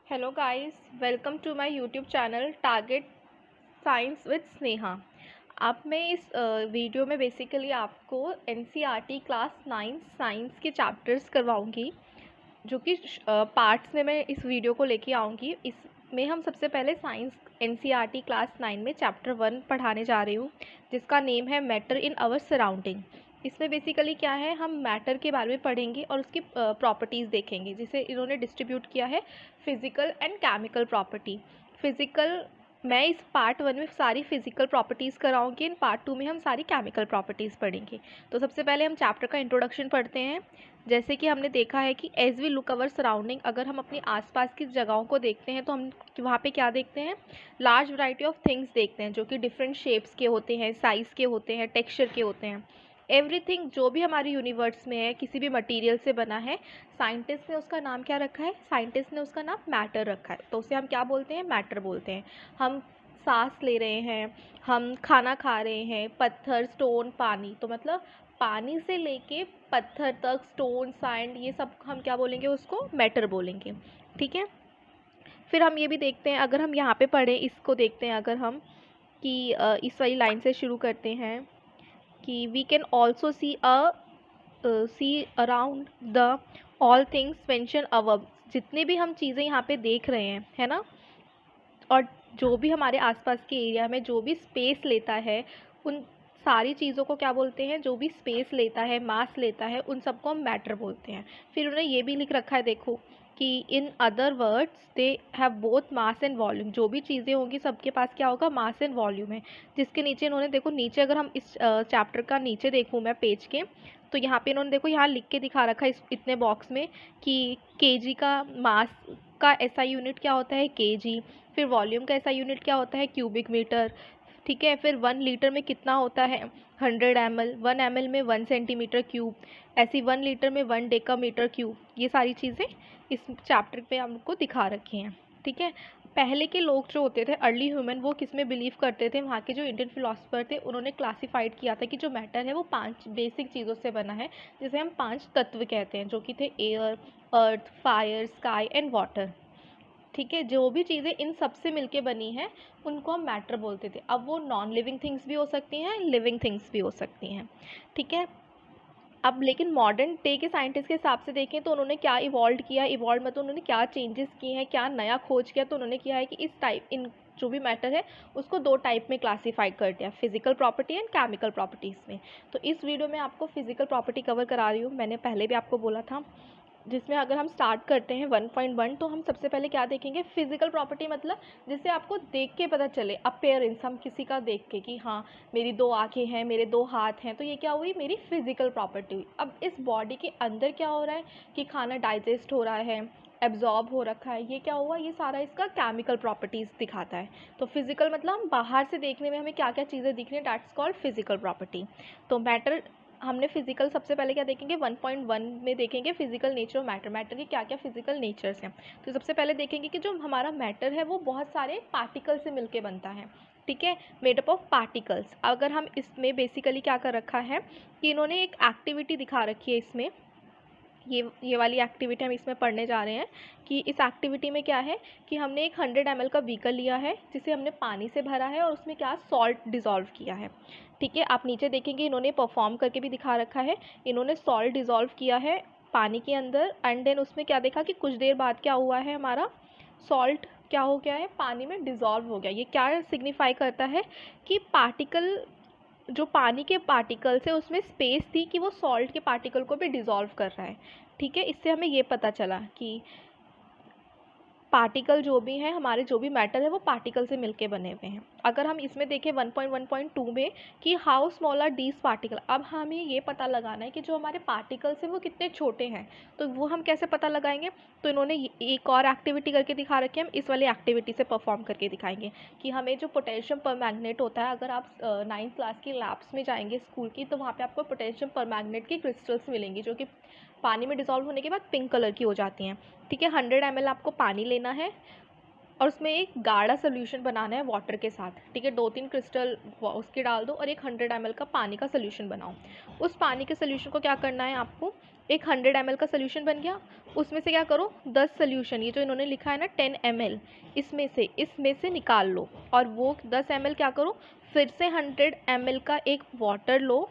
Hello guys, welcome to my YouTube channel target science with Sneha. अब मैं इस वीडियो में बेसिकली आपको एनसीईआरटी क्लास 9 साइंस के चैप्टर्स करवाऊंगी, जो कि पार्ट्स में मैं इस वीडियो को लेके आऊँगी। इसमें हम सबसे पहले साइंस एनसीईआरटी क्लास 9 में चैप्टर 1 पढ़ाने जा रही हूँ, जिसका नेम है मैटर इन आवर सराउंडिंग। इसमें बेसिकली क्या है, हम मैटर के बारे में पढ़ेंगे और उसकी प्रॉपर्टीज़ देखेंगे, जिसे इन्होंने डिस्ट्रीब्यूट किया है physical and chemical property. Physical मैं इस पार्ट 1 में सारी फिज़िकल प्रॉपर्टीज़ कराऊंगी, इन पार्ट 2 में हम सारी केमिकल प्रॉपर्टीज़ पढ़ेंगे। तो सबसे पहले हम चैप्टर का इंट्रोडक्शन पढ़ते हैं। जैसे कि हमने देखा है कि as we look our surrounding, अगर हम अपनी आसपास की जगहों को देखते हैं तो हम वहाँ पे क्या देखते हैं, लार्ज वैरायटी ऑफ थिंग्स देखते हैं, जो कि डिफरेंट शेप्स के होते हैं, साइज़ के होते हैं, टेक्सचर के होते हैं। एवरीथिंग जो भी हमारे यूनिवर्स में है, किसी भी मटेरियल से बना है, साइंटिस्ट ने उसका नाम क्या रखा है, साइंटिस्ट ने उसका नाम मैटर रखा है। तो उसे हम क्या बोलते हैं, मैटर बोलते हैं। हम सांस ले रहे हैं, हम खाना खा रहे हैं, पत्थर, स्टोन, पानी, तो मतलब पानी से लेके पत्थर तक, स्टोन, सैंड, ये सब हम क्या बोलेंगे, उसको मैटर बोलेंगे। ठीक है। फिर हम ये भी देखते हैं, अगर हम यहाँ पे पढ़ें, इसको देखते हैं अगर हम, कि इस वाली लाइन से शुरू करते हैं कि we can also see around the all things mention above. जितने भी हम चीज़ें यहाँ पे देख रहे हैं, है ना, और जो भी हमारे आसपास के एरिया में जो भी स्पेस लेता है, उन सारी चीज़ों को क्या बोलते हैं, जो भी स्पेस लेता है, मास लेता है, उन सबको हम मैटर बोलते हैं। फिर उन्होंने ये भी लिख रखा है, देखो, कि in other words they have both mass and volume. जो भी चीज़ें होंगी सबके पास क्या होगा, मास एंड वॉल्यूम है। जिसके नीचे इन्होंने देखो, नीचे अगर हम इस चैप्टर का नीचे देखूँ मैं पेज के, तो यहाँ पे इन्होंने देखो यहाँ लिख के दिखा रखा है इस इतने बॉक्स में, कि केजी का मास का एसआई यूनिट क्या होता है, केजी। फिर वॉल्यूम का ऐसा यूनिट क्या होता है, क्यूबिक मीटर। ठीक है। फिर 1 लीटर में कितना होता है, 100 ml। 1 ml में 1 सेंटीमीटर क्यूब। ऐसी 1 लीटर में 1 डेका मीटर क्यूब। ये सारी चीज़ें इस चैप्टर पे हमको दिखा रखी हैं। ठीक है। पहले के लोग जो होते थे, अर्ली ह्यूमन, वो किस में बिलीव करते थे, वहाँ के जो इंडियन फिलोसफर थे, उन्होंने क्लासिफाइड किया था कि जो मैटर है वो 5 बेसिक चीज़ों से बना है, जिसे हम 5 तत्व कहते हैं, जो कि थे air, earth, fire, sky and water. ठीक है। जो भी चीज़ें इन सब से मिलके बनी हैं, उनको हम मैटर बोलते थे। अब वो नॉन लिविंग थिंग्स भी हो सकती हैं, लिविंग थिंग्स भी हो सकती हैं। ठीक है। अब लेकिन मॉडर्न डे के साइंटिस्ट के हिसाब से देखें तो उन्होंने क्या इवॉल्व किया, इवॉल्व मतलब उन्होंने क्या चेंजेस किए हैं, क्या नया खोज किया, तो उन्होंने किया है कि इस टाइप, इन जो भी मैटर है उसको 2 टाइप में क्लासीफाई कर दिया, physical property and chemical properties में। तो इस वीडियो में आपको फिजिकल प्रॉपर्टी कवर करा रही हूँ, मैंने पहले भी आपको बोला था। जिसमें अगर हम स्टार्ट करते हैं 1.1, तो हम सबसे पहले क्या देखेंगे, फिजिकल प्रॉपर्टी, मतलब जिससे आपको देख के पता चले, अपीयरेंस, हम किसी का देख के कि हाँ मेरी 2 आँखें हैं, मेरे 2 हाथ हैं, तो ये क्या हुई, मेरी फिजिकल प्रॉपर्टी हुई। अब इस बॉडी के अंदर क्या हो रहा है, कि खाना डाइजेस्ट हो रहा है, एब्जॉर्ब हो रखा है, ये क्या हुआ, ये सारा इसका केमिकल प्रॉपर्टीज़ दिखाता है। तो फिजिकल मतलब हम बाहर से देखने में हमें क्या क्या चीज़ें दिख रही हैं, दैट्स कॉल्ड फिजिकल प्रॉपर्टी। तो मैटर, हमने फिजिकल सबसे पहले क्या देखेंगे, 1.1 में देखेंगे physical nature of matter, matter के क्या क्या फिजिकल नेचर्स हैं। तो सबसे पहले देखेंगे कि जो हमारा मैटर है वो बहुत सारे पार्टिकल से मिलके बनता है। ठीक है। Made up of particles. अगर हम इसमें बेसिकली क्या कर रखा है, कि इन्होंने एक एक्टिविटी दिखा रखी है इसमें, ये वाली एक्टिविटी हम इसमें पढ़ने जा रहे हैं, कि इस एक्टिविटी में क्या है, कि हमने एक 100 ml का बीकर लिया है, जिसे हमने पानी से भरा है और उसमें क्या सॉल्ट डिज़ोल्व किया है। ठीक है। आप नीचे देखेंगे इन्होंने परफॉर्म करके भी दिखा रखा है, इन्होंने सॉल्ट डिज़ोल्व किया है पानी के अंदर, एंड देन उसमें क्या देखा कि कुछ देर बाद क्या हुआ है, हमारा सॉल्ट क्या हो गया है, पानी में डिज़ोल्व हो गया। ये क्या सिग्निफाई करता है, कि पार्टिकल, जो पानी के पार्टिकल्स है उसमें स्पेस थी, कि वो सॉल्ट के पार्टिकल को भी डिज़ोल्व कर रहा है। ठीक है। इससे हमें ये पता चला कि पार्टिकल जो भी हैं, हमारे जो भी मैटर है वो पार्टिकल से मिलके बने हुए हैं। अगर हम इसमें देखें 1.1.2 में, कि how small are these particle, अब हमें ये पता लगाना है कि जो हमारे पार्टिकल्स हैं वो कितने छोटे हैं। तो वो हम कैसे पता लगाएंगे, तो इन्होंने एक और एक्टिविटी करके दिखा रखी है, हम इस वाली एक्टिविटी से परफॉर्म करके दिखाएंगे, कि हमें जो पोटेशियम परमैंगनेट होता है, अगर आप 9th क्लास की लैब्स में जाएंगे स्कूल की, तो वहाँ पे आपको पोटेशियम परमैंगनेट की क्रिस्टल्स मिलेंगी, जो कि पानी में डिज़ोल्व होने के बाद पिंक कलर की हो जाती हैं। ठीक है। 100 ml आपको पानी लेना है और उसमें एक गाढ़ा सोल्यूशन बनाना है वाटर के साथ। ठीक है। 2-3 क्रिस्टल उसके डाल दो और एक 100 ml का पानी का सोल्यूशन बनाओ। उस पानी के सोल्यूशन को क्या करना है आपको, एक 100 ml का सोल्यूशन बन गया, उसमें से क्या करो 10 सोल्यूशन, ये जो इन्होंने लिखा है ना 10 ml, इसमें से निकाल लो, और वो 10 ml क्या करो फिर से 100 ml का एक वाटर लो,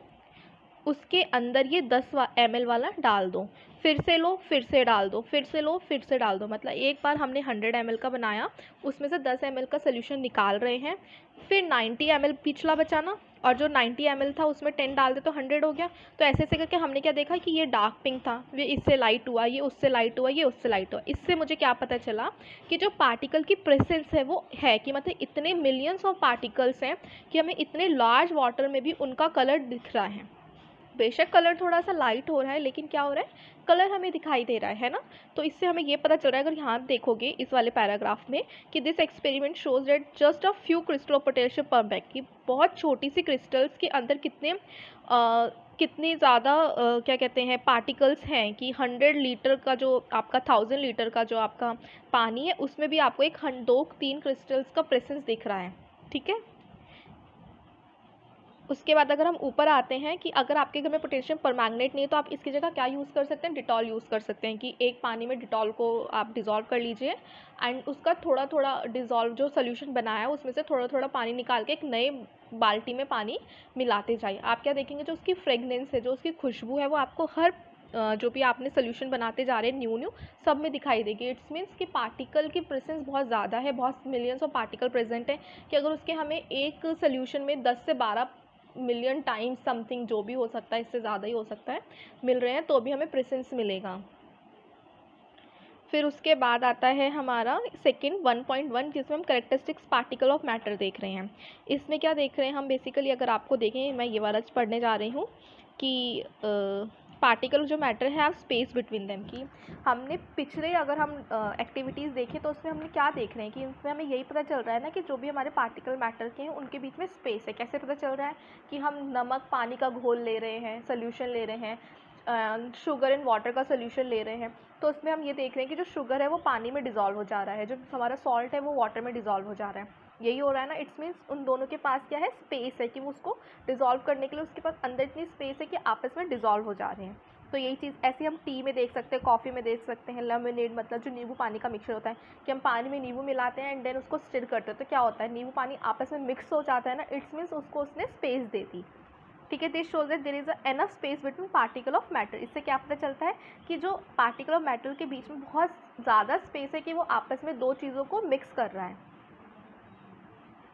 उसके अंदर ये 10 ml वाला डाल दो, फिर से लो फिर से डाल दो, फिर से लो फिर से डाल दो। मतलब एक बार हमने 100 ml का बनाया, उसमें से 10 ml का सोल्यूशन निकाल रहे हैं, फिर 90 ml पिछला बचाना, और जो 90 ml था उसमें 10 डाल दे तो 100 हो गया। तो ऐसे ऐसे करके हमने क्या देखा कि ये डार्क पिंक था, ये इससे लाइट हुआ, ये उससे लाइट हुआ, ये उससे लाइट हुआ। इससे मुझे क्या पता चला कि जो पार्टिकल की प्रेजेंस है वो है, कि मतलब इतने मिलियंस ऑफ पार्टिकल्स हैं कि हमें इतने लार्ज वाटर में भी उनका कलर दिख रहा है। बेशक कलर थोड़ा सा लाइट हो रहा है, लेकिन क्या हो रहा है, कलर हमें दिखाई दे रहा है ना। तो इससे हमें ये पता चल रहा है, अगर यहाँ देखोगे इस वाले पैराग्राफ में, कि this experiment shows that just a few crystal of potassium पर बैग, कि बहुत छोटी सी क्रिस्टल्स के अंदर कितने ज़्यादा क्या कहते हैं पार्टिकल्स हैं, कि 100 लीटर का जो आपका 1000 लीटर का जो आपका पानी है, उसमें भी आपको एक 2-3 क्रिस्टल्स का प्रेजेंस दिख रहा है। ठीक है, उसके बाद अगर हम ऊपर आते हैं कि अगर आपके घर में पोटेशियम परमैंगनेट नहीं है तो आप इसकी जगह क्या यूज़ कर सकते हैं, डिटॉल यूज़ कर सकते हैं, कि एक पानी में डिटॉल को आप डिज़ोल्व कर लीजिए, एंड उसका थोड़ा थोड़ा डिज़ोल्व जो सोल्यूशन बनाया है उसमें से थोड़ा थोड़ा पानी निकाल के एक नए बाल्टी में पानी मिलाते जाइए। आप क्या देखेंगे, जो उसकी फ्रेगनेंस है, जो उसकी खुशबू है, वो आपको हर जो भी आपने सोल्यूशन बनाते जा रहे हैं न्यू सब में दिखाई देगी। इट्स मीन्स कि पार्टिकल की प्रेजेंस बहुत ज़्यादा है, बहुत मिलियंस ऑफ पार्टिकल प्रेजेंट है, कि अगर उसके हमें एक सोल्यूशन में 10 से 12 मिलियन टाइम्स समथिंग, जो भी हो सकता है, इससे ज़्यादा ही हो सकता है, मिल रहे हैं, तो भी हमें प्रेजेंस मिलेगा। फिर उसके बाद आता है हमारा सेकंड 1.1, जिसमें हम कैरेक्टरिस्टिक्स पार्टिकल ऑफ मैटर देख रहे हैं। इसमें क्या देख रहे हैं हम बेसिकली, अगर आपको देखें, मैं ये वाला पढ़ने जा रही हूँ कि पार्टिकल जो मैटर है, आप स्पेस बिटवीन देम, की हमने पिछले अगर हम एक्टिविटीज़ देखें तो उसमें हमने क्या देख रहे हैं, कि उसमें हमें यही पता चल रहा है ना कि जो भी हमारे पार्टिकल मैटर के हैं उनके बीच में स्पेस है। कैसे पता चल रहा है, कि हम नमक पानी का घोल ले रहे हैं, सोल्यूशन ले रहे हैं, शुगर एंड वाटर का सोल्यूशन ले रहे हैं, तो उसमें हम ये देख रहे हैं कि जो शुगर है वो पानी में डिज़ोल्व हो जा रहा है, जो हमारा सॉल्ट है वो वाटर में डिज़ोल्व हो जा रहा है। यही हो रहा है ना। इट्स मीन्स उन दोनों के पास क्या है, स्पेस है, कि वो उसको डिज़ोल्व करने के लिए उसके पास अंदर इतनी स्पेस है कि आपस में डिज़ोल्व हो जा रहे हैं। तो यही चीज़ ऐसे हम टी में देख सकते हैं, कॉफ़ी में देख सकते हैं, लेमनेड मतलब जो नींबू पानी का मिक्सचर होता है, कि हम पानी में नींबू मिलाते हैं एंड देन उसको स्टिर करते हैं, तो क्या होता है, नींबू पानी आपस में मिक्स हो जाता है ना। इट्स मीन्स उसको उसने स्पेस दे दी। ठीक है, this shows that there is enough space between particle of matter. इससे क्या पता चलता है कि जो पार्टिकल ऑफ मैटर के बीच में बहुत ज़्यादा स्पेस है, कि वो आपस में दो चीज़ों को मिक्स कर रहा है।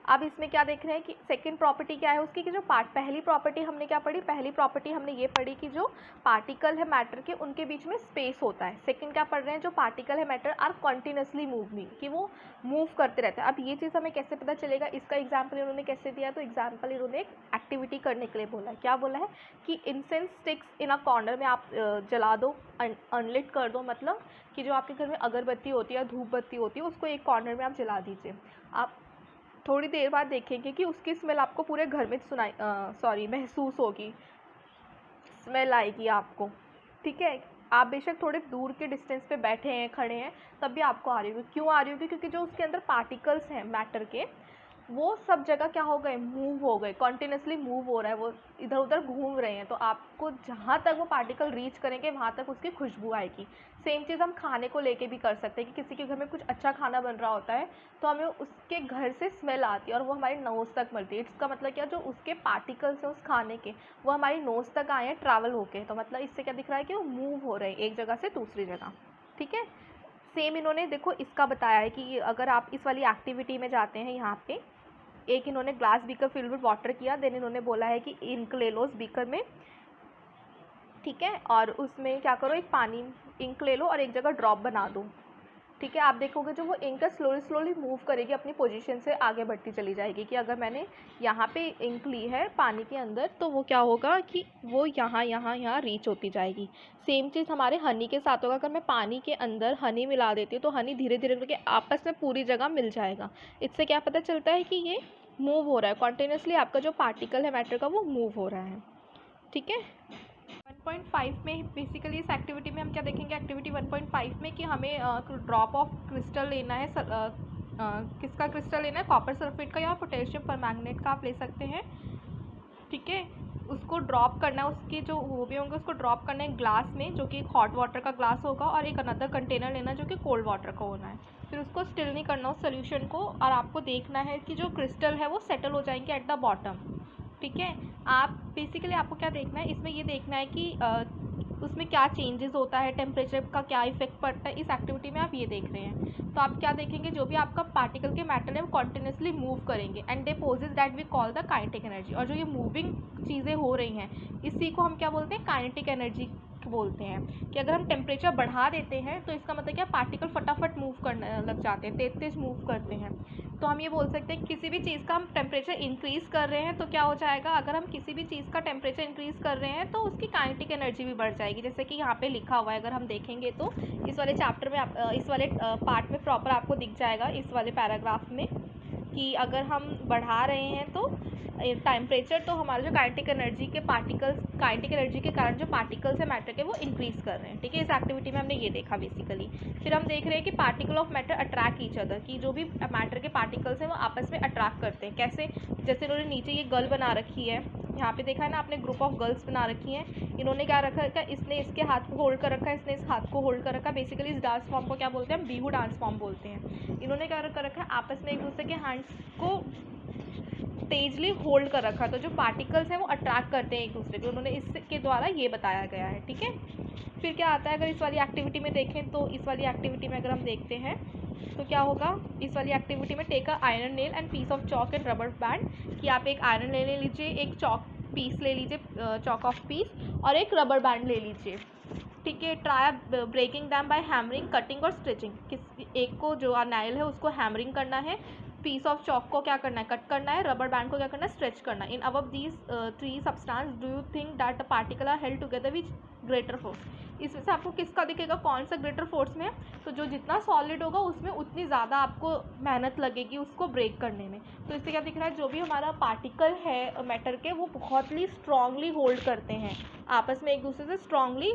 अब इसमें क्या देख रहे हैं कि सेकंड प्रॉपर्टी क्या है उसकी, कि जो पहली प्रॉपर्टी हमने क्या पढ़ी, पहली प्रॉपर्टी हमने ये पढ़ी कि जो पार्टिकल है मैटर के उनके बीच में स्पेस होता है। सेकंड क्या पढ़ रहे हैं, जो पार्टिकल है मैटर आर कॉन्टिन्यूसली मूविंग, कि वो मूव करते रहते हैं। अब ये चीज़ हमें कैसे पता चलेगा, इसका एग्जाम्पल इन्होंने कैसे दिया, तो एग्जाम्पल इन्होंने एक एक्टिविटी करने के लिए बोला है। क्या बोला है कि incense sticks in a corner में आप जला दो, अनलिट कर दो, मतलब कि जो आपके घर में अगरबत्ती होती है या धूप बत्ती होती है उसको एक कॉर्नर में आप जला दीजिए। आप थोड़ी देर बाद देखेंगे कि उसकी स्मेल आपको पूरे घर में महसूस होगी, स्मेल आएगी आपको। ठीक है, आप बेशक थोड़े दूर के डिस्टेंस पे बैठे हैं, खड़े हैं, तब भी आपको आ रही होगी। क्यों आ रही होगी, क्योंकि जो उसके अंदर पार्टिकल्स हैं मैटर के, वो सब जगह क्या हो गए, मूव हो गए, कॉन्टिन्यूसली मूव हो रहा है, वो इधर उधर घूम रहे हैं, तो आपको जहाँ तक वो पार्टिकल रीच करेंगे वहाँ तक उसकी खुशबू आएगी। सेम चीज़ हम खाने को लेके भी कर सकते हैं, कि किसी के घर में कुछ अच्छा खाना बन रहा होता है तो हमें उसके घर से स्मेल आती है और वो हमारी नोज़ तक मिलती है। इसका मतलब क्या, जो उसके पार्टिकल्स हैं उस खाने के, वो हमारी नोज़ तक आए हैं ट्रैवल होके, तो मतलब इससे क्या दिख रहा है कि वो मूव हो रहे हैं एक जगह से दूसरी जगह। ठीक है, सेम इन्होंने देखो इसका बताया है कि अगर आप इस वाली एक्टिविटी में जाते हैं, यहाँ पे एक इन्होंने glass beaker filled with water किया, देन इन्होंने बोला है कि इंक ले लो उस बीकर में, ठीक है, और उसमें क्या करो, एक पानी इंक ले लो और एक जगह ड्रॉप बना दो। ठीक है, आप देखोगे जो वो इंक स्लोली स्लोली मूव करेगी, अपनी पोजीशन से आगे बढ़ती चली जाएगी, कि अगर मैंने यहाँ पे इंक ली है पानी के अंदर तो वो क्या होगा कि वो यहाँ रीच होती जाएगी। सेम चीज़ हमारे हनी के साथ होगा, अगर मैं पानी के अंदर हनी मिला देती हूँ तो हनी धीरे धीरे करके आपस में पूरी जगह मिल जाएगा। इससे क्या पता चलता है कि ये मूव हो रहा है, कॉन्टिन्यूसली आपका जो पार्टिकल है मैटर का वो मूव हो रहा है। ठीक है, 1.5 में बेसिकली इस एक्टिविटी में हम क्या देखेंगे, एक्टिविटी 1.5 में कि हमें ड्रॉप ऑफ क्रिस्टल लेना है, किसका क्रिस्टल लेना है, कॉपर सल्फेट का या पोटेशियम परमैंगनेट का आप ले सकते हैं। ठीक है, उसको ड्रॉप करना है, उसके जो वो भी होंगे उसको ड्रॉप करना है ग्लास में, जो कि एक हॉट वाटर का ग्लास होगा, और एक अनदर कंटेनर लेना जो कि कोल्ड वाटर का होना है। फिर उसको स्टिल नहीं करना उस सोल्यूशन को, और आपको देखना है कि जो क्रिस्टल है वो सेटल हो जाएंगे एट द बॉटम। ठीक है, आप बेसिकली आपको क्या देखना है इसमें, ये देखना है कि उसमें क्या चेंजेस होता है, टेम्परेचर का क्या इफेक्ट पड़ता है। इस एक्टिविटी में आप ये देख रहे हैं, तो आप क्या देखेंगे, जो भी आपका पार्टिकल के मैटर है वो कॉन्टिन्यूसली मूव करेंगे and they possess that we call the kinetic energy. और जो ये मूविंग चीज़ें हो रही हैं इसी को हम क्या बोलते हैं, काइनेटिक एनर्जी बोलते हैं। कि अगर हम टेम्परेचर बढ़ा देते हैं तो इसका मतलब क्या, पार्टिकल फटाफट मूव करने लग जाते हैं, तेज तेज मूव करते हैं। तो हम ये बोल सकते हैं किसी भी चीज़ का हम टेम्परेचर इंक्रीज़ कर रहे हैं तो क्या हो जाएगा, अगर हम किसी भी चीज़ का टेम्परेचर इंक्रीज़ कर रहे हैं तो उसकी काइनेटिक एनर्जी भी बढ़ जाएगी। जैसे कि यहाँ पे लिखा हुआ है, अगर हम देखेंगे तो इस वाले चैप्टर में इस वाले पार्ट में प्रॉपर आपको दिख जाएगा, इस वाले पैराग्राफ में, कि अगर हम बढ़ा रहे हैं तो टेम्परेचर, तो हमारा जो काइनेटिक एनर्जी के पार्टिकल्स, काइनेटिक एनर्जी के कारण जो पार्टिकल्स है मैटर के वो इंक्रीज़ कर रहे हैं। ठीक है, इस एक्टिविटी में हमने ये देखा बेसिकली। फिर हम देख रहे हैं कि particle of matter attract each other, कि जो भी मैटर के पार्टिकल्स हैं वो आपस में अट्रैक्ट करते हैं। कैसे, जैसे इन्होंने नीचे ये गर्ल बना रखी है, यहाँ पे देखा है ना आपने, ग्रुप ऑफ गर्ल्स बना रखी हैं। इन्होंने क्या रखा है, इसने इसके हाथ को होल्ड कर रखा है, इसने इस हाथ को होल्ड कर रखा है। बेसिकली इस डांस फॉर्म को क्या बोलते हैं, हम बिहू डांस फॉर्म बोलते हैं। इन्होंने क्या कर रखा है, आपस में एक दूसरे के हैंड्स को तेजली होल्ड कर रखा, तो जो पार्टिकल्स हैं वो अट्रैक्ट करते हैं एक दूसरे को, उन्होंने इसके द्वारा ये बताया गया है। ठीक है, फिर क्या आता है, अगर इस वाली एक्टिविटी में देखें तो इस वाली एक्टिविटी में अगर हम देखते हैं तो क्या होगा, इस वाली एक्टिविटी में take a iron nail and piece of chalk and rubber band, कि आप एक आयरन नेल ले लीजिए, एक चॉक पीस ले लीजिए, चॉक ऑफ पीस, और एक रबर बैंड ले लीजिए। ठीक है, try breaking them by hammering, cutting और स्टिचिंग। किस एक को जो नाइल है उसको हैमरिंग करना है, पीस ऑफ चॉक को क्या करना है, कट करना है, रबर बैंड को क्या करना है, स्ट्रेच करना है। In above these 3 substance do you think that the particle are held together which greater force. इसमें से आपको किसका दिखेगा, कौन सा ग्रेटर फोर्स में है, तो जो जितना सॉलिड होगा उसमें उतनी ज़्यादा आपको मेहनत लगेगी उसको ब्रेक करने में। तो इससे क्या दिख रहा है, जो भी हमारा पार्टिकल है मैटर के वो बहुत ही स्ट्रांगली होल्ड करते हैं, आपस में एक दूसरे से स्ट्रांगली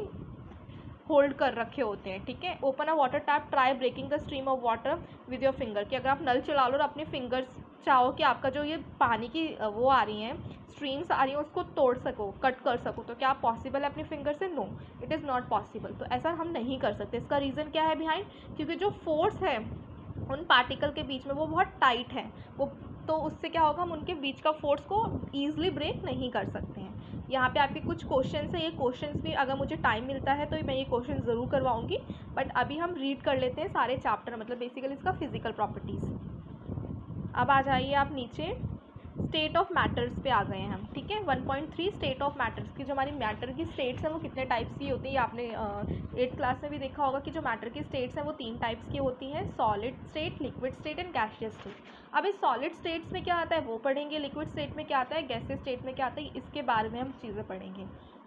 होल्ड कर रखे होते हैं। ठीक है, open a water tap, try breaking the stream of water with your finger, कि अगर आप नल चला लो और अपने फिंगर्स चाहो कि आपका जो ये पानी की वो आ रही हैं, स्ट्रीम्स आ रही हैं, उसको तोड़ सको, कट कर सको, तो क्या पॉसिबल है अपने फिंगर से? No, it is not possible. तो ऐसा हम नहीं कर सकते। इसका रीज़न क्या है बिहाइंड, क्योंकि जो फोर्स है उन पार्टिकल के बीच में वो बहुत टाइट है, वो तो उससे क्या होगा, हम उनके बीच का फोर्स को ईजिली ब्रेक नहीं कर सकते हैं। यहाँ पे आपके कुछ क्वेश्चंस है, ये क्वेश्चंस भी अगर मुझे टाइम मिलता है तो मैं ये क्वेश्चन ज़रूर करवाऊँगी, बट अभी हम रीड कर लेते हैं सारे चैप्टर, मतलब बेसिकली इसका फिजिकल प्रॉपर्टीज़। अब आ जाइए आप नीचे, स्टेट ऑफ मैटर्स पे आ गए हैं हम। ठीक है, 1.3 स्टेट ऑफ मैटर्स की, जो हमारी मैटर की स्टेट्स हैं वो कितने टाइप्स की होती है, आपने 8th क्लास में भी देखा होगा कि जो मैटर की स्टेट्स हैं वो 3 टाइप्स की होती हैं, solid state, liquid state and gaseous state. अब इस सॉलिड स्टेट्स में क्या आता है वो पढ़ेंगे, लिक्विड स्टेट में क्या आता है, गैसियस स्टेट में क्या आता है, इसके बारे में हम चीज़ें पढ़ेंगे।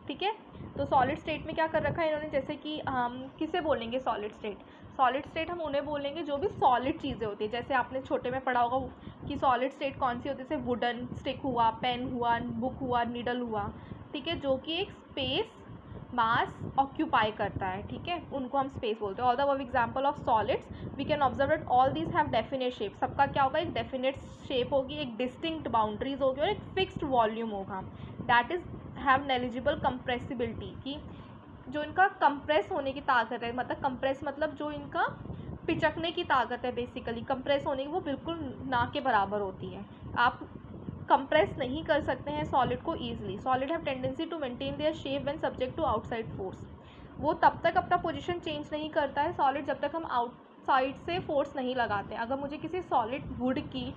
ठीक है, तो सॉलिड स्टेट में क्या कर रखा है इन्होंने, जैसे कि हम किसे बोलेंगे सॉलिड स्टेट, सॉलिड स्टेट हम उन्हें बोलेंगे जो भी सॉलिड चीज़ें होती है। जैसे आपने छोटे में पढ़ा होगा कि सॉलिड स्टेट कौन सी होती है, जैसे वुडन स्टिक हुआ, पेन हुआ, बुक हुआ, नीडल हुआ। ठीक है, जो कि एक स्पेस मास ऑक्यूपाई करता है। ठीक है, उनको हम स्पेस बोलते हैं। All the above example of solids we can observe that all these have definite shape, सबका क्या होगा, एक डेफिनेट शेप होगी, एक डिस्टिंक्ट बाउंड्रीज होगी और एक फिक्स्ड वॉल्यूम होगा। दैट इज हैव नेलिजिबल कंप्रेसिबिलिटी, की जो इनका कंप्रेस होने की ताकत है, मतलब कंप्रेस मतलब जो इनका पिचकने की ताकत है, बेसिकली कंप्रेस होने की वो बिल्कुल ना के बराबर होती है। आप कंप्रेस नहीं कर सकते हैं सॉलिड को easily. Solid have tendency to maintain their shape when subject to outside force, वो तब तक अपना पोजीशन चेंज नहीं करता है सॉलिड जब तक हम आउटसाइड से फोर्स नहीं लगाते। अगर मुझे किसी सॉलिड वुड की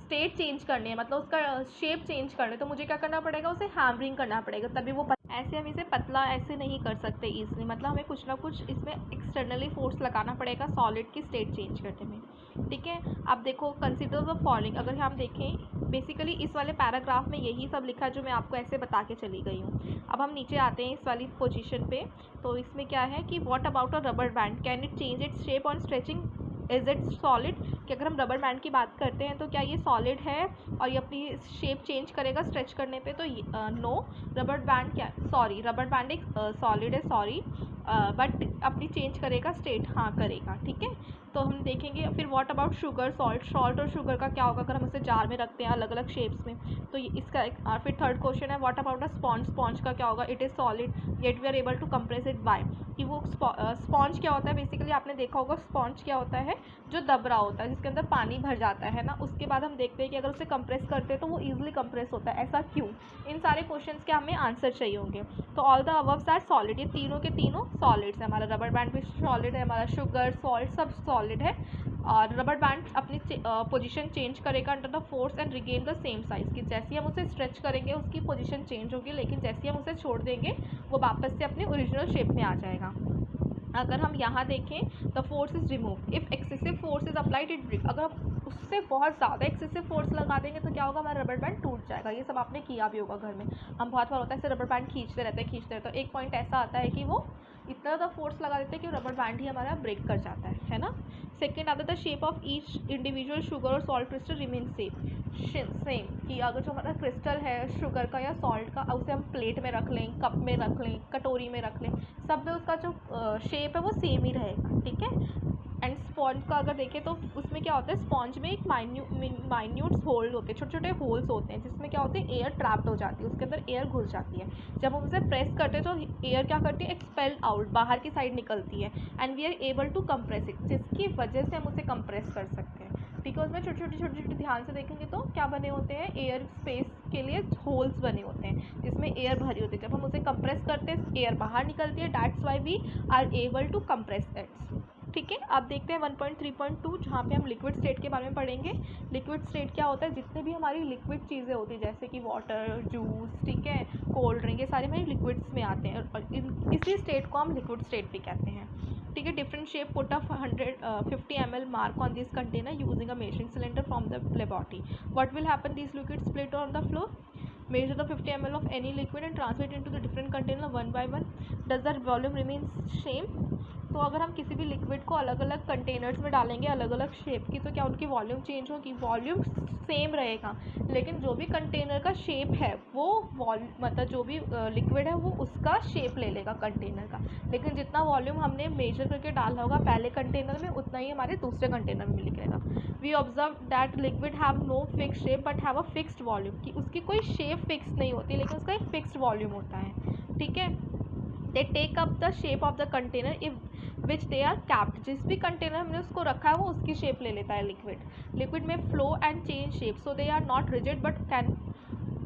स्टेट चेंज करनी है, मतलब उसका शेप चेंज करना है, तो मुझे क्या करना पड़ेगा, उसे हैमरिंग करना पड़ेगा, तभी वो ऐसे हम इसे पतला ऐसे नहीं कर सकते ईजिली, मतलब हमें कुछ ना कुछ इसमें एक्सटर्नली फोर्स लगाना पड़ेगा सॉलिड की स्टेट चेंज करने में। ठीक है, अब देखो कंसिडर द फॉलोइंग, अगर हम देखें बेसिकली इस वाले पैराग्राफ में यही सब लिखा है जो मैं आपको ऐसे बता के चली गई हूँ। अब हम नीचे आते हैं इस वाली पोजीशन पे, तो इसमें क्या है कि what about a rubber band, can it change its shape on stretching, is it solid, कि अगर हम रबर बैंड की बात करते हैं तो क्या ये सॉलिड है और ये अपनी शेप चेंज करेगा स्ट्रेच करने पे, तो नो, रबर बैंड क्या, सॉरी रबर बैंड एक सॉलिड है, सॉरी, बट अपनी चेंज करेगा स्टेट, हाँ करेगा। ठीक है, तो हम देखेंगे। फिर व्हाट अबाउट शुगर, सॉल्ट और शुगर का क्या होगा अगर हम उसे जार में रखते हैं अलग अलग शेप्स में, तो ये इसका। फिर थर्ड क्वेश्चन है व्हाट अबाउट अ स्पॉन्ज का क्या होगा, it is solid yet we are able to compress it by, कि वो स्पॉन्ज क्या होता है, बेसिकली आपने देखा होगा स्पॉन्ज क्या होता है, जो दब रहा होता है, जिसके अंदर पानी भर जाता है ना। उसके बाद हम देखते हैं कि अगर उसे कंप्रेस करते हैं तो वो ईजिली कंप्रेस होता है, ऐसा क्यों। इन सारे क्वेश्चंस के हमें आंसर चाहिए होंगे। तो ऑल द अबव्स आर सॉलिड, ये तीनों के तीनों सॉलिड्स है। हमारा रबर बैंड भी सॉलिड है, हमारा शुगर सॉल्ट सब सॉलिड है। और रबर बैंड अपनी पोजीशन चेंज करेगा under the force and regain the same size, कि जैसे हम उसे स्ट्रेच करेंगे उसकी पोजीशन चेंज होगी, लेकिन जैसे हम उसे छोड़ देंगे वो वापस से अपने ओरिजिनल शेप में आ जाएगा। अगर हम यहाँ देखें the force is remove, if excessive force is applied it break, अगर हम उससे बहुत ज़्यादा एक्सेसिव फोर्स लगा देंगे तो क्या होगा, हमारा रबर बैंड टूट जाएगा। ये सब आपने किया भी होगा घर में, हम बहुत बार होता है ऐसे रबर बैंड खींचते रहते हैं, तो एक पॉइंट ऐसा आता है कि वो इतना ज़्यादा फोर्स लगा देते हैं कि रबर बैंड ही हमारा ब्रेक कर जाता है ना। सेकेंड आता था shape of each individual sugar और सॉल्ट क्रिस्टल रिमेन सेम, कि अगर जो हमारा क्रिस्टल है शुगर का या सॉल्ट का, उसे हम प्लेट में रख लें, कप में रख लें, कटोरी में रख लें, सब में उसका जो शेप है वो सेम ही रहेगा, ठीक है। एंड स्पॉन्ज का अगर देखें तो उसमें क्या होता है, स्पॉन्ज में एक माइन्यूट होल होते हैं, छोटे छोटे होल्स होते हैं, जिसमें क्या होते हैं, एयर ट्रैप्ड हो जाती है, उसके अंदर एयर घुस जाती है। जब हम उसे प्रेस करते हैं तो एयर क्या करती है, एक्सपेल आउट, बाहर की साइड निकलती है, and we are able to compress it, जिसकी वजह से हम उसे कंप्रेस कर सकते हैं, ठीक है। उसमें छोटे छोटे ध्यान से देखेंगे तो क्या बने होते हैं, एयर स्पेस के लिए होल्स बने होते हैं जिसमें एयर भरी होती है। जब हम उसे कंप्रेस करते हैं एयर बाहर निकलती है, that's why we are able to compress its, ठीक है। अब देखते हैं 1.3.2, जहाँ पे हम लिक्विड स्टेट के बारे में पढ़ेंगे। लिक्विड स्टेट क्या होता है, जितने भी हमारी लिक्विड चीज़ें होती हैं जैसे कि वाटर, जूस, ठीक है, कोल्ड ड्रिंक, ये सारे हमारे लिक्विड्स में आते हैं और इसी स्टेट को हम लिक्विड स्टेट भी कहते हैं, ठीक है। Different shape put up 150 ml mark on this container using a measuring cylinder from the laboratory. What will happen, this liquid split on the floor, measure the 50 ml of any liquid and transfer it into the different container one by one, does the volume remain same। तो अगर हम किसी भी liquid को अलग अलग containers में डालेंगे अलग अलग शेप की, तो क्या उनकी वॉल्यूम चेंज होगी, वॉल्यूम सेम रहेगा, लेकिन जो भी कंटेनर का शेप है वो मतलब जो भी लिक्विड है वो उसका शेप ले लेगा कंटेनर का, लेकिन जितना वॉल्यूम हमने मेजर करके डाला होगा पहले कंटेनर में उतना ही हमारे दूसरे कंटेनर में निकलेगा। We observe that liquid have no fix shape but have a fixed volume, कि उसकी कोई शेप फिक्स नहीं होती लेकिन उसका एक फिक्स्ड वॉल्यूम होता है, ठीक है। They take up the shape of the container if which they are capped, जिस भी कंटेनर हमने उसको रखा है वो उसकी शेप ले लेता है लिक्विड में flow and change shape, so they are not rigid but can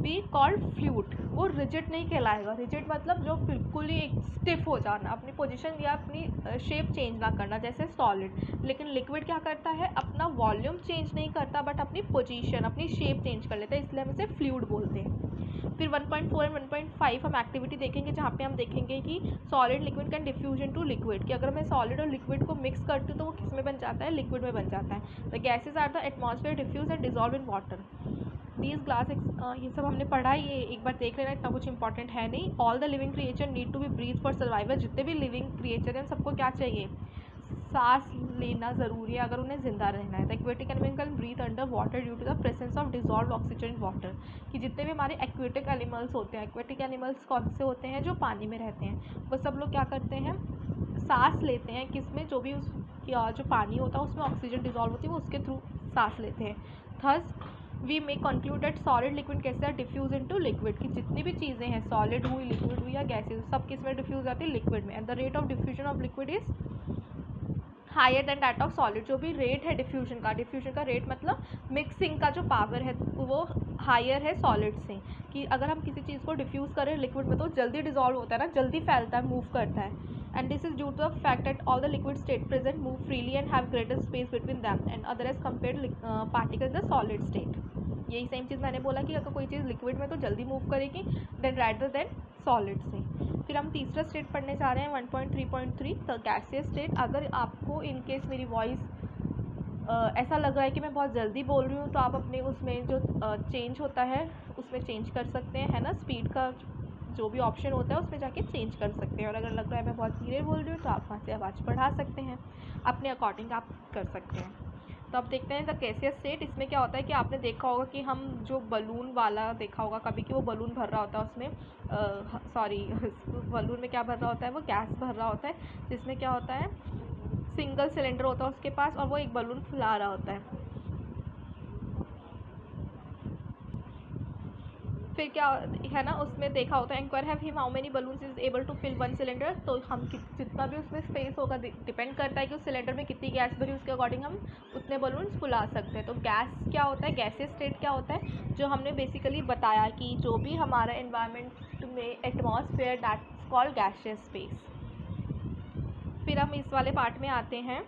be called fluid. वो रिजिड नहीं कहलाएगा, रिजिड मतलब जो बिल्कुल ही स्टिफ हो जाना, अपनी पोजीशन या अपनी शेप चेंज ना करना जैसे सॉलिड। लेकिन लिक्विड क्या करता है, अपना वॉल्यूम चेंज नहीं करता बट अपनी पोजीशन अपनी शेप चेंज कर लेता है, इसलिए हम इसे फ्लूइड बोलते हैं। फिर 1.4 एंड 1.5 हम एक्टिविटी देखेंगे जहाँ पे हम देखेंगे कि solid liquid can diffusion to liquid, कि अगर मैं सॉलिड और लिक्विड को मिक्स करती हूँ तो वो किस में बन जाता है, लिक्विड में बन जाता है। The gases are the atmosphere diffuse and dissolve in water, these glass, ये सब हमने पढ़ा है, ये एक बार देख लेना, इतना कुछ इंपॉर्टेंट है नहीं। All the living creature need to be breath for survival, जितने भी लिविंग क्रिएचर हैं सबको क्या चाहिए, सांस लेना ज़रूरी है अगर उन्हें ज़िंदा रहना है। The aquatic animal can breathe under water due to the presence of dissolve oxygen in water, कि जितने भी हमारे एक्वेटिक एनिमल्स होते हैं, एक्वेटिक एनिमल्स कौन से होते हैं, जो पानी में रहते हैं, वो सब लोग क्या करते हैं, सांस लेते हैं, किसमें, जो भी उस जो पानी होता है उसमें ऑक्सीजन डिजॉल्व होती है वो उसके थ्रू सांस लेते हैं। Thus we may conclude that solid liquid कैसे डिफ्यूज इनटू लिक्विड, की जितनी भी चीज़ें हैं सॉलिड हुई, लिक्विड हुई या गैसेज, सब किस में डिफ्यूज आती है, लिक्विड में। And the rate of diffusion of liquid is higher than that of solid, जो भी रेट है डिफ्यूजन का रेट मतलब मिक्सिंग का जो पावर है वो हायर है सॉलिड से, कि अगर हम किसी चीज़ को डिफ्यूज़ करें लिक्विड में तो जल्दी डिजॉल्व होता है ना, जल्दी फैलता है, मूव करता है। And this is due to the fact that all the liquid state present move freely and have greater space between them and other as compare particle the solid state. यही same चीज़ मैंने बोला कि अगर कोई चीज़ liquid में तो जल्दी मूव करेगी देन रादर देन सॉलिड से। फिर हम तीसरा स्टेट पढ़ने जा रहे हैं 1.3.3 द गैसियस स्टेट। अगर आपको इनकेस मेरी वॉइस ऐसा लग रहा है कि मैं बहुत जल्दी बोल रही हूँ तो आप अपने उसमें जो चेंज होता है उसमें चेंज कर सकते हैं, है ना, स्पीड का जो भी ऑप्शन होता है उसमें जाके चेंज कर सकते हैं। और अगर लग रहा है मैं बहुत धीरे बोल रही हूँ तो आप वहाँ से आवाज़ बढ़ा सकते हैं, अपने अकॉर्डिंग आप कर सकते हैं। तो अब देखते हैं द गैसियस स्टेट। इसमें क्या होता है कि आपने देखा होगा कि हम जो बलून वाला देखा होगा कभी कि वो बलून भर रहा होता है उसमें बलून में क्या भर रहा होता है, वो गैस भर रहा होता है, जिसमें क्या होता है सिंगल सिलेंडर होता है उसके पास और वो एक बलून फुला रहा होता है। फिर क्या है ना, उसमें देखा होता है inquire have him how many balloons is able to fill one cylinder. तो हम जितना भी उसमें स्पेस होगा डिपेंड करता है कि उस सिलेंडर में कितनी गैस भरी, उसके अकॉर्डिंग हम उतने बलून्स फुला सकते हैं। तो गैस क्या होता है, गैसियस स्टेट क्या होता है, जो हमने बेसिकली बताया कि जो भी हमारा एनवायरनमेंट में atmosphere that's called gaseous space. फिर हम इस वाले पार्ट में आते हैं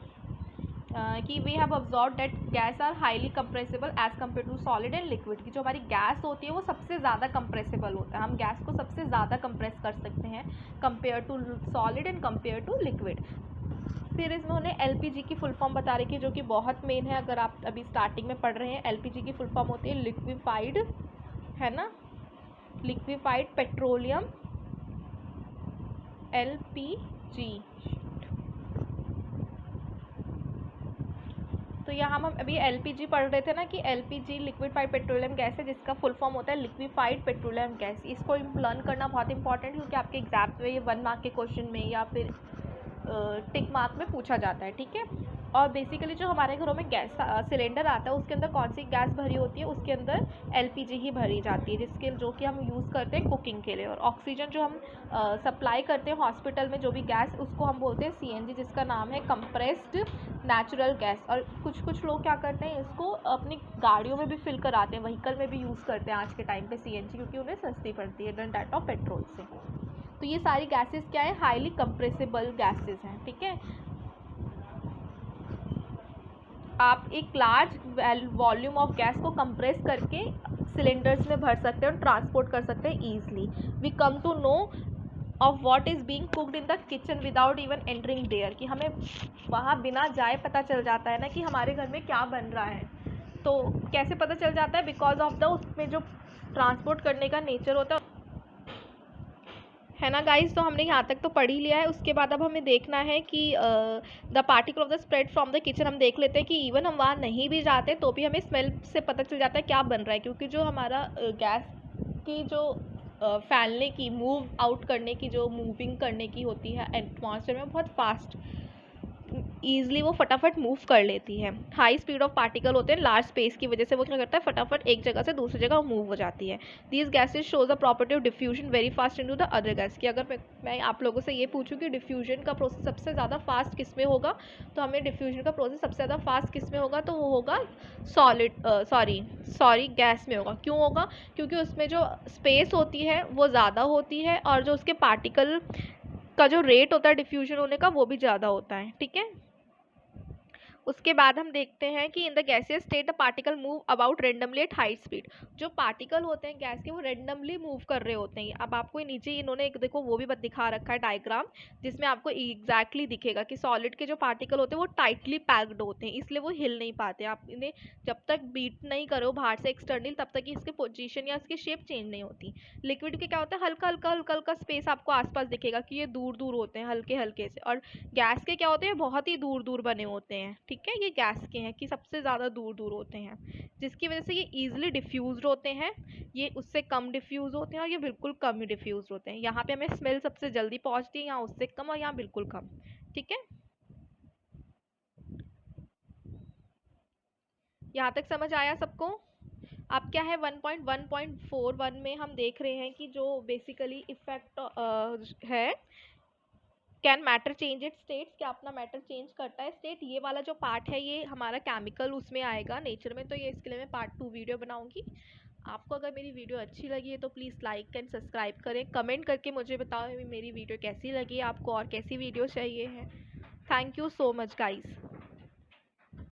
कि we have observe that gas are highly compressible as compare to solid and liquid. की जो हमारी गैस होती है वो सबसे ज़्यादा कंप्रेसिबल होता है, हम गैस को सबसे ज़्यादा कंप्रेस कर सकते हैं compare to solid and compare to liquid. फिर इसमें उन्हें एलपीजी की फुल फॉर्म बता रही है जो कि बहुत मेन है, अगर आप अभी स्टार्टिंग में पढ़ रहे हैं। एलपीजी की फुल फॉर्म होती है लिक्विफाइड, है ना, लिक्विफाइड पेट्रोलियम, एलपीजी। तो यहाँ हम अभी एलपीजी पढ़ रहे थे ना कि एलपीजी लिक्विफाइड पेट्रोलियम गैस है, जिसका फुल फॉर्म होता है लिक्विफाइड पेट्रोलियम गैस। इसको लर्न करना बहुत इंपॉर्टेंट है क्योंकि आपके एग्जाम में ये 1 मार्क के क्वेश्चन में या फिर टिक मार्क में पूछा जाता है, ठीक है। और बेसिकली जो हमारे घरों में गैस सिलेंडर आता है उसके अंदर कौन सी गैस भरी होती है, उसके अंदर एलपीजी ही भरी जाती है, जिसके जो कि हम यूज़ करते हैं कुकिंग के लिए। और ऑक्सीजन जो हम सप्लाई करते हैं हॉस्पिटल में, जो भी गैस, उसको हम बोलते हैं सीएनजी, जिसका नाम है कंप्रेस्ड नेचुरल गैस। और कुछ लोग क्या करते हैं, इसको अपनी गाड़ियों में भी फिल कराते हैं, व्हीकल में भी यूज़ करते हैं आज के टाइम पे सीएनजी, क्योंकि उन्हें सस्ती पड़ती है देन दैट ऑफ पेट्रोल से। तो ये सारी गैसेस क्या है, हाईली कंप्रेसिबल गैसेस हैं, ठीक है। आप एक लार्ज वॉल्यूम ऑफ गैस को कंप्रेस करके सिलेंडर्स में भर सकते हैं और ट्रांसपोर्ट कर सकते हैं easily. We come to know of what is being cooked in the kitchen without even entering there, कि हमें वहाँ बिना जाए पता चल जाता है ना कि हमारे घर में क्या बन रहा है। तो कैसे पता चल जाता है, बिकॉज ऑफ द उसमें जो ट्रांसपोर्ट करने का नेचर होता है ना गाइस। तो हमने यहाँ तक तो पढ़ ही लिया है। उसके बाद अब हमें देखना है कि the particle of the spread from the kitchen. हम देख लेते हैं कि इवन हम वहाँ नहीं भी जाते तो भी हमें स्मेल से पता चल जाता है क्या बन रहा है, क्योंकि जो हमारा गैस की जो फैलने की, मूव आउट करने की, जो मूविंग करने की होती है एटमॉस्फेयर में, बहुत फास्ट ईजिली वो फटाफट मूव कर लेती है। हाई स्पीड ऑफ पार्टिकल होते हैं, लार्ज स्पेस की वजह से वो क्या करता है, फटाफट एक जगह से दूसरी जगह मूव हो जाती है। These gases shows the property of diffusion very fast into the other gas. कि अगर मैं आप लोगों से ये पूछूं कि डिफ्यूजन का प्रोसेस सबसे ज़्यादा फास्ट किस में होगा, तो हमें डिफ्यूजन का प्रोसेस सबसे ज़्यादा फास्ट किस में होगा, तो वो होगा गैस में होगा। क्यों होगा, क्योंकि उसमें जो स्पेस होती है वो ज़्यादा होती है और जो उसके पार्टिकल का जो रेट होता है डिफ्यूजन होने का वो भी ज़्यादा होता है, ठीक है। उसके बाद हम देखते हैं कि in the gaseous state the particle move about randomly at high speed. जो पार्टिकल होते हैं गैस के वो रेंडमली मूव कर रहे होते हैं। अब आपको नीचे इन्होंने एक देखो वो भी दिखा रखा है डायग्राम, जिसमें आपको एग्जैक्टली दिखेगा कि सॉलिड के जो पार्टिकल होते हैं वो टाइटली पैक्ड होते हैं, इसलिए वो हिल नहीं पाते। आप इन्हें जब तक बीट नहीं करो बाहर से एक्सटर्नल, तब तक इसके पोजीशन या इसकी शेप चेंज नहीं होती। लिक्विड के क्या होता है, हल्का हल्का स्पेस आपको आसपास दिखेगा कि ये दूर दूर होते हैं हल्के हल्के से, और गैस के क्या होते हैं, बहुत ही दूर दूर बने होते हैं, ठीक है। ये गैस के हैं कि सबसे ज़्यादा दूर दूर होते हैं, जिसकी वजह से ये ईजिली डिफ्यूज होते हैं, ये उससे कम डिफ्यूज होते हैं और ये बिल्कुल कम ही डिफ्यूज होते हैं। यहाँ पे हमें स्मेल सबसे जल्दी पहुँचती है, यहाँ उससे कम और यहाँ बिल्कुल कम, ठीक है। यहाँ तक समझ आया सबको। अब क्या है 1.1.41 में हम देख रहे हैं कि जो बेसिकली इफेक्ट है, can matter change it states, क्या अपना मैटर चेंज करता है स्टेट। ये वाला जो पार्ट है ये हमारा केमिकल उसमें आएगा नेचर में, तो ये इसके लिए मैं पार्ट 2 वीडियो बनाऊंगी। आपको अगर मेरी वीडियो अच्छी लगी है तो प्लीज़ लाइक एंड सब्सक्राइब करें, कमेंट करके मुझे बताओ मेरी वीडियो कैसी लगी, आपको और कैसी वीडियो चाहिए है। Thank you so much guys.